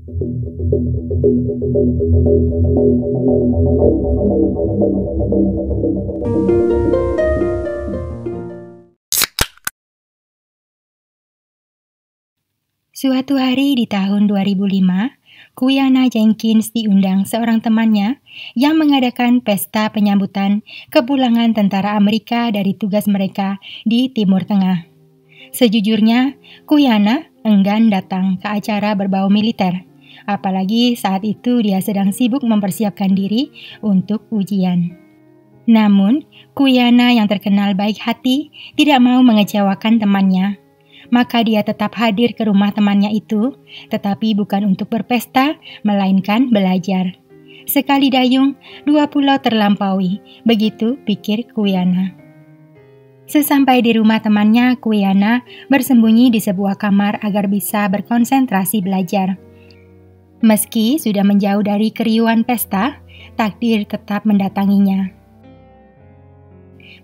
Suatu hari di tahun 2005, Quiana Jenkins diundang seorang temannya yang mengadakan pesta penyambutan kepulangan tentara Amerika dari tugas mereka di Timur Tengah. Sejujurnya, Quiana enggan datang ke acara berbau militer, apalagi saat itu dia sedang sibuk mempersiapkan diri untuk ujian. Namun, Quiana yang terkenal baik hati tidak mau mengecewakan temannya. Maka dia tetap hadir ke rumah temannya itu, tetapi bukan untuk berpesta, melainkan belajar. Sekali dayung, 2 pulau terlampaui, begitu pikir Quiana. Sesampai di rumah temannya, Quiana bersembunyi di sebuah kamar agar bisa berkonsentrasi belajar. Meski sudah menjauh dari keriuhan pesta, takdir tetap mendatanginya.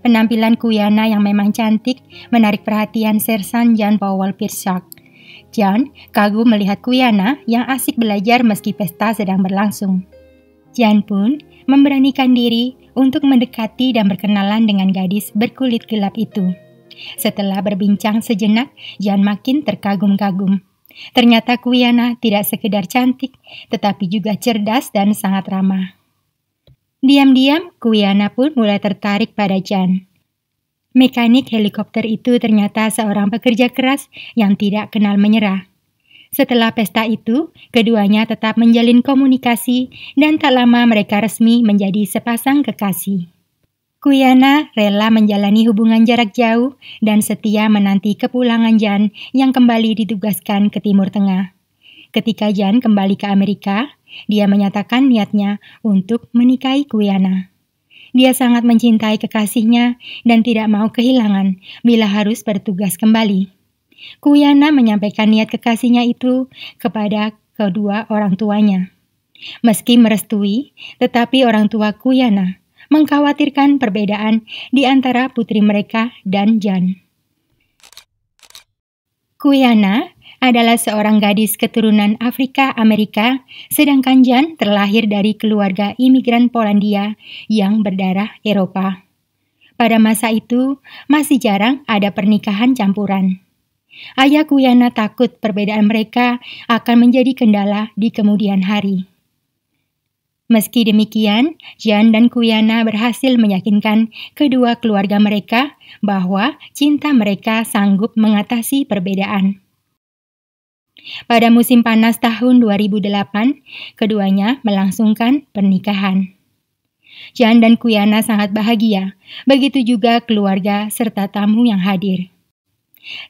Penampilan Quiana yang memang cantik menarik perhatian Sersan John Powell Pearsall. John kagum melihat Quiana yang asik belajar meski pesta sedang berlangsung. John pun memberanikan diri untuk mendekati dan berkenalan dengan gadis berkulit gelap itu. Setelah berbincang sejenak, John makin terkagum-kagum. Ternyata Quiana tidak sekedar cantik, tetapi juga cerdas dan sangat ramah. Diam-diam, Quiana pun mulai tertarik pada John. Mekanik helikopter itu ternyata seorang pekerja keras yang tidak kenal menyerah. Setelah pesta itu, keduanya tetap menjalin komunikasi dan tak lama mereka resmi menjadi sepasang kekasih. Quiana rela menjalani hubungan jarak jauh dan setia menanti kepulangan John yang kembali ditugaskan ke Timur Tengah. Ketika John kembali ke Amerika, dia menyatakan niatnya untuk menikahi Quiana. Dia sangat mencintai kekasihnya dan tidak mau kehilangan bila harus bertugas kembali. Quiana menyampaikan niat kekasihnya itu kepada kedua orang tuanya. Meski merestui, tetapi orang tua Quiana mengkhawatirkan perbedaan di antara putri mereka dan John. Quiana adalah seorang gadis keturunan Afrika Amerika, sedangkan John terlahir dari keluarga imigran Polandia yang berdarah Eropa. Pada masa itu, masih jarang ada pernikahan campuran. Ayah Quiana takut perbedaan mereka akan menjadi kendala di kemudian hari. Meski demikian, John dan Quiana berhasil meyakinkan kedua keluarga mereka bahwa cinta mereka sanggup mengatasi perbedaan. Pada musim panas tahun 2008, keduanya melangsungkan pernikahan. John dan Quiana sangat bahagia, begitu juga keluarga serta tamu yang hadir.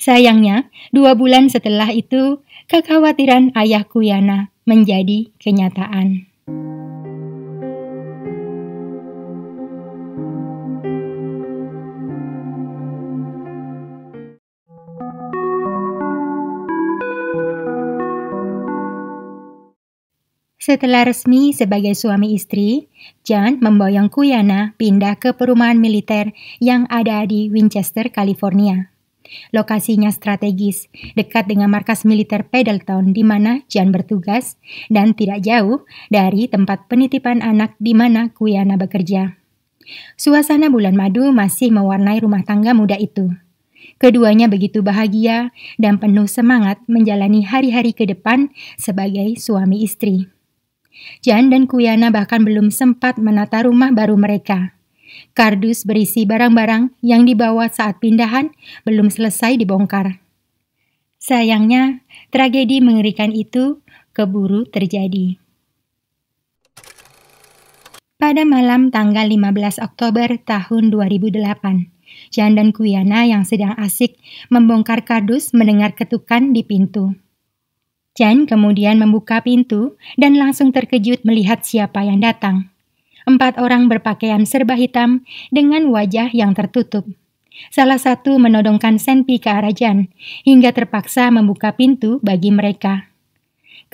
Sayangnya, 2 bulan setelah itu, kekhawatiran ayah Quiana menjadi kenyataan. Setelah resmi sebagai suami istri, John memboyong Quiana pindah ke perumahan militer yang ada di Winchester, California. Lokasinya strategis, dekat dengan markas militer Pendleton di mana John bertugas dan tidak jauh dari tempat penitipan anak di mana Quiana bekerja. Suasana bulan madu masih mewarnai rumah tangga muda itu. Keduanya begitu bahagia dan penuh semangat menjalani hari-hari ke depan sebagai suami istri. John dan Quiana bahkan belum sempat menata rumah baru mereka. Kardus berisi barang-barang yang dibawa saat pindahan belum selesai dibongkar. Sayangnya, tragedi mengerikan itu keburu terjadi. Pada malam tanggal 15 Oktober tahun 2008, John dan Quiana yang sedang asik membongkar kardus mendengar ketukan di pintu. John kemudian membuka pintu dan langsung terkejut melihat siapa yang datang. 4 orang berpakaian serba hitam dengan wajah yang tertutup. Salah satu menodongkan senpi ke arah John hingga terpaksa membuka pintu bagi mereka.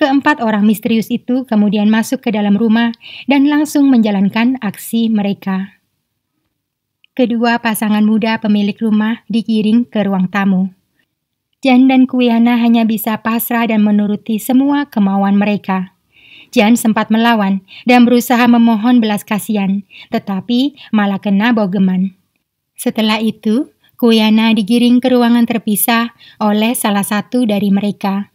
Ke-4 orang misterius itu kemudian masuk ke dalam rumah dan langsung menjalankan aksi mereka. Kedua pasangan muda pemilik rumah digiring ke ruang tamu. Jan dan Quiana hanya bisa pasrah dan menuruti semua kemauan mereka. Jan sempat melawan dan berusaha memohon belas kasihan, tetapi malah kena bogeman. Setelah itu, Quiana digiring ke ruangan terpisah oleh salah satu dari mereka.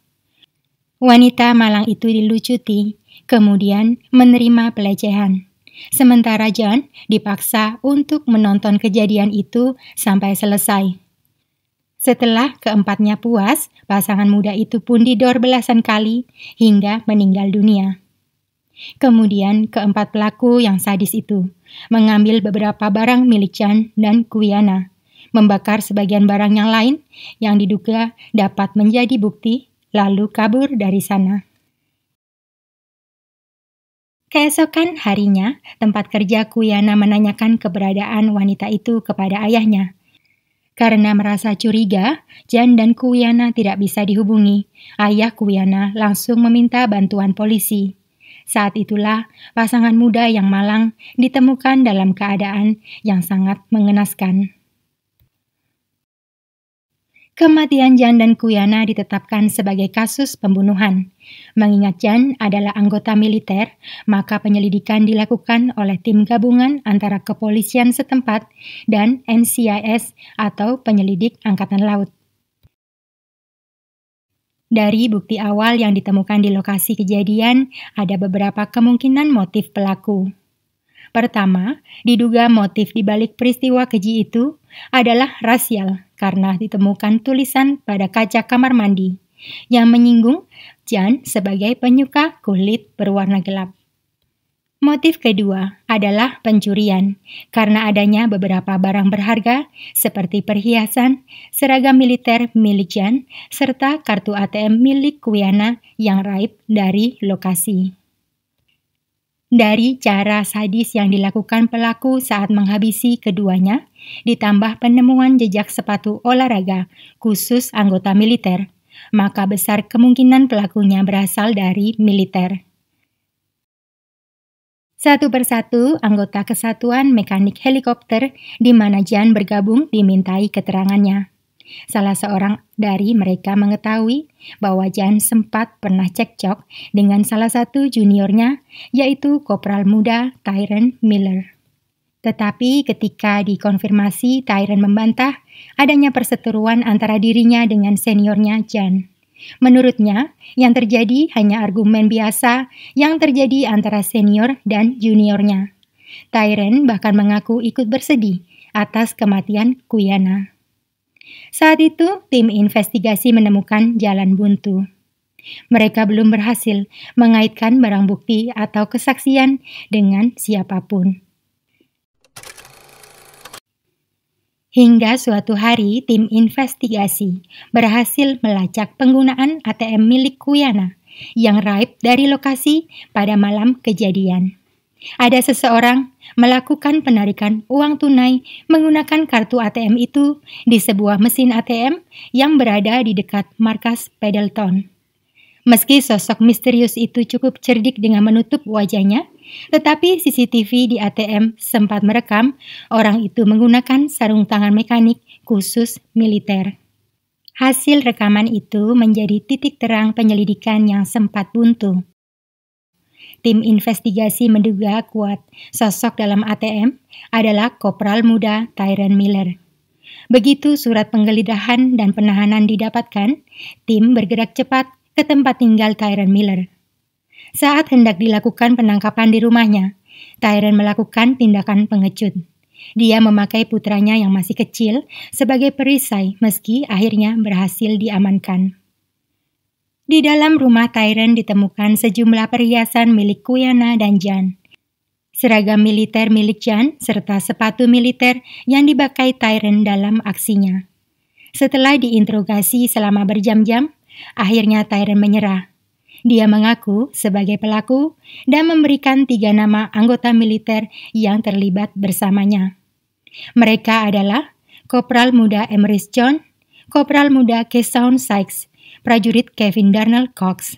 Wanita malang itu dilucuti, kemudian menerima pelecehan. Sementara Jan dipaksa untuk menonton kejadian itu sampai selesai. Setelah keempatnya puas, pasangan muda itu pun didor belasan kali hingga meninggal dunia. Kemudian keempat pelaku yang sadis itu mengambil beberapa barang milik Jan dan Quiana, membakar sebagian barang yang lain yang diduga dapat menjadi bukti, lalu kabur dari sana. Keesokan harinya, tempat kerja Quiana menanyakan keberadaan wanita itu kepada ayahnya. Karena merasa curiga, Jan dan Quiana tidak bisa dihubungi. Ayah Quiana langsung meminta bantuan polisi. Saat itulah pasangan muda yang malang ditemukan dalam keadaan yang sangat mengenaskan. Kematian Jan dan Quiana ditetapkan sebagai kasus pembunuhan. Mengingat Jan adalah anggota militer, maka penyelidikan dilakukan oleh tim gabungan antara kepolisian setempat dan NCIS atau penyelidik Angkatan Laut. Dari bukti awal yang ditemukan di lokasi kejadian, ada beberapa kemungkinan motif pelaku. Pertama, diduga motif di balik peristiwa keji itu adalah rasial karena ditemukan tulisan pada kaca kamar mandi yang menyinggung Jan sebagai penyuka kulit berwarna gelap. Motif kedua adalah pencurian, karena adanya beberapa barang berharga seperti perhiasan, seragam militer milik Jan, serta kartu ATM milik Quiana yang raib dari lokasi. Dari cara sadis yang dilakukan pelaku saat menghabisi keduanya, ditambah penemuan jejak sepatu olahraga khusus anggota militer, maka besar kemungkinan pelakunya berasal dari militer. Satu persatu anggota Kesatuan Mekanik Helikopter di mana Jan bergabung dimintai keterangannya. Salah seorang dari mereka mengetahui bahwa Jan sempat pernah cekcok dengan salah satu juniornya, yaitu Kopral muda Tyrone Miller. Tetapi ketika dikonfirmasi, Tyrone membantah adanya perseteruan antara dirinya dengan seniornya Jan. Menurutnya, yang terjadi hanya argumen biasa yang terjadi antara senior dan juniornya. Tyrone bahkan mengaku ikut bersedih atas kematian Quiana. Saat itu, tim investigasi menemukan jalan buntu. Mereka belum berhasil mengaitkan barang bukti atau kesaksian dengan siapapun. Hingga suatu hari, tim investigasi berhasil melacak penggunaan ATM milik Quiana yang raib dari lokasi pada malam kejadian. Ada seseorang melakukan penarikan uang tunai menggunakan kartu ATM itu di sebuah mesin ATM yang berada di dekat markas Pendleton. Meski sosok misterius itu cukup cerdik dengan menutup wajahnya, tetapi CCTV di ATM sempat merekam orang itu menggunakan sarung tangan mekanik khusus militer. Hasil rekaman itu menjadi titik terang penyelidikan yang sempat buntu. Tim investigasi menduga kuat sosok dalam ATM adalah Kopral muda Tyrone Miller. Begitu surat penggeledahan dan penahanan didapatkan, tim bergerak cepat ke tempat tinggal Tyrone Miller. Saat hendak dilakukan penangkapan di rumahnya, Tyrone melakukan tindakan pengecut. Dia memakai putranya yang masih kecil sebagai perisai meski akhirnya berhasil diamankan. Di dalam rumah Tyrone ditemukan sejumlah perhiasan milik Quiana dan Jan, seragam militer milik Jan, serta sepatu militer yang dipakai Tyrone dalam aksinya. Setelah diinterogasi selama berjam-jam, akhirnya Tyrone menyerah. Dia mengaku sebagai pelaku dan memberikan 3 nama anggota militer yang terlibat bersamanya. Mereka adalah Kopral muda Emrys John, Kopral muda Kesaun Sykes, prajurit Kevin Darnell Cox.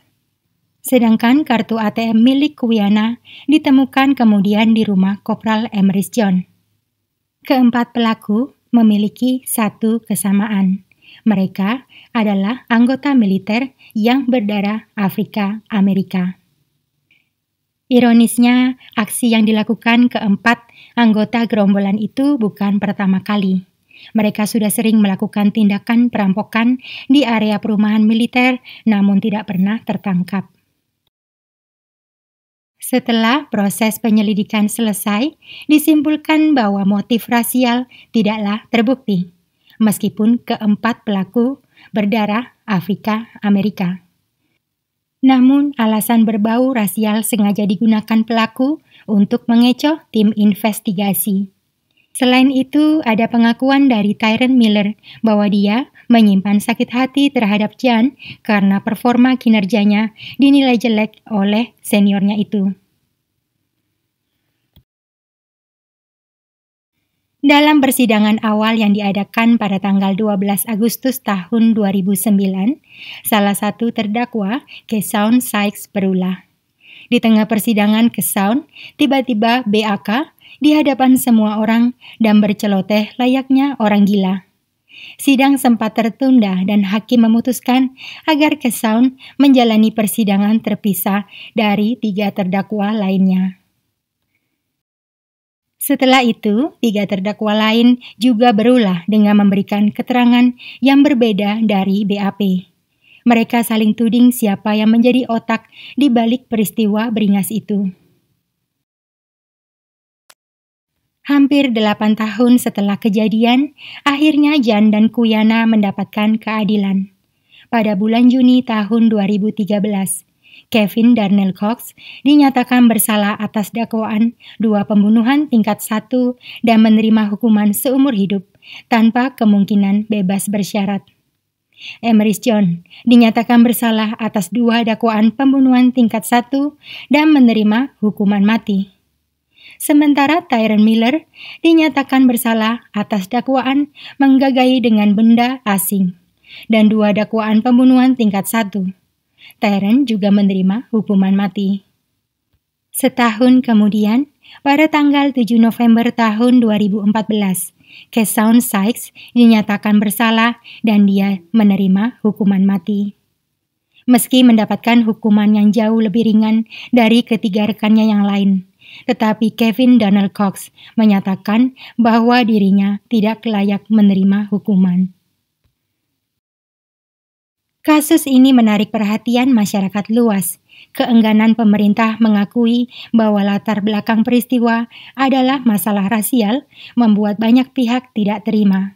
Sedangkan kartu ATM milik Quiana ditemukan kemudian di rumah Kopral Emrys John. Keempat pelaku memiliki satu kesamaan. Mereka adalah anggota militer yang berdarah Afrika Amerika. Ironisnya, aksi yang dilakukan keempat anggota gerombolan itu bukan pertama kali. Mereka sudah sering melakukan tindakan perampokan di area perumahan militer, namun tidak pernah tertangkap. Setelah proses penyelidikan selesai, disimpulkan bahwa motif rasial tidaklah terbukti, meskipun keempat pelaku berdarah Afrika Amerika. Namun, alasan berbau rasial sengaja digunakan pelaku untuk mengecoh tim investigasi. Selain itu, ada pengakuan dari Tyrone Miller bahwa dia menyimpan sakit hati terhadap Jan karena performa kinerjanya dinilai jelek oleh seniornya itu. Dalam persidangan awal yang diadakan pada tanggal 12 Agustus tahun 2009, salah satu terdakwa, Kesaun Sykes, berulah. Di tengah persidangan Kesaun, tiba-tiba BAK di hadapan semua orang dan berceloteh layaknya orang gila. Sidang sempat tertunda dan hakim memutuskan agar Kesaun menjalani persidangan terpisah dari 3 terdakwa lainnya. Setelah itu, 3 terdakwa lain juga berulah dengan memberikan keterangan yang berbeda dari BAP. Mereka saling tuding siapa yang menjadi otak di balik peristiwa beringas itu. Hampir 8 tahun setelah kejadian, akhirnya Jan dan Kuyana mendapatkan keadilan. Pada bulan Juni tahun 2013, Kevin Darnell Cox dinyatakan bersalah atas dakwaan 2 pembunuhan tingkat 1 dan menerima hukuman seumur hidup tanpa kemungkinan bebas bersyarat. Emeris John dinyatakan bersalah atas 2 dakwaan pembunuhan tingkat 1 dan menerima hukuman mati. Sementara Tyrone Miller dinyatakan bersalah atas dakwaan menggagai dengan benda asing dan 2 dakwaan pembunuhan tingkat 1. Tyrone juga menerima hukuman mati. Setahun kemudian, pada tanggal 7 November tahun 2014, Kesaun Sykes dinyatakan bersalah dan dia menerima hukuman mati. Meski mendapatkan hukuman yang jauh lebih ringan dari ketiga rekannya yang lain, tetapi Kevin Darnell Cox menyatakan bahwa dirinya tidak layak menerima hukuman. Kasus ini menarik perhatian masyarakat luas. Keengganan pemerintah mengakui bahwa latar belakang peristiwa adalah masalah rasial membuat banyak pihak tidak terima.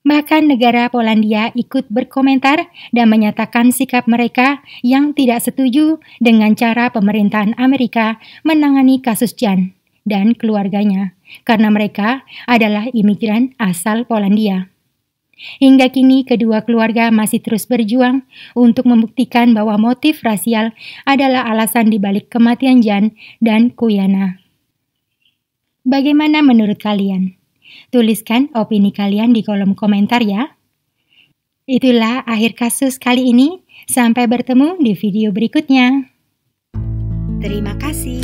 Bahkan negara Polandia ikut berkomentar dan menyatakan sikap mereka yang tidak setuju dengan cara pemerintahan Amerika menangani kasus Jan dan keluarganya, karena mereka adalah imigran asal Polandia. Hingga kini kedua keluarga masih terus berjuang untuk membuktikan bahwa motif rasial adalah alasan dibalik kematian Jan dan Kuyana. Bagaimana menurut kalian? Tuliskan opini kalian di kolom komentar ya. Itulah akhir kasus kali ini. Sampai bertemu di video berikutnya. Terima kasih.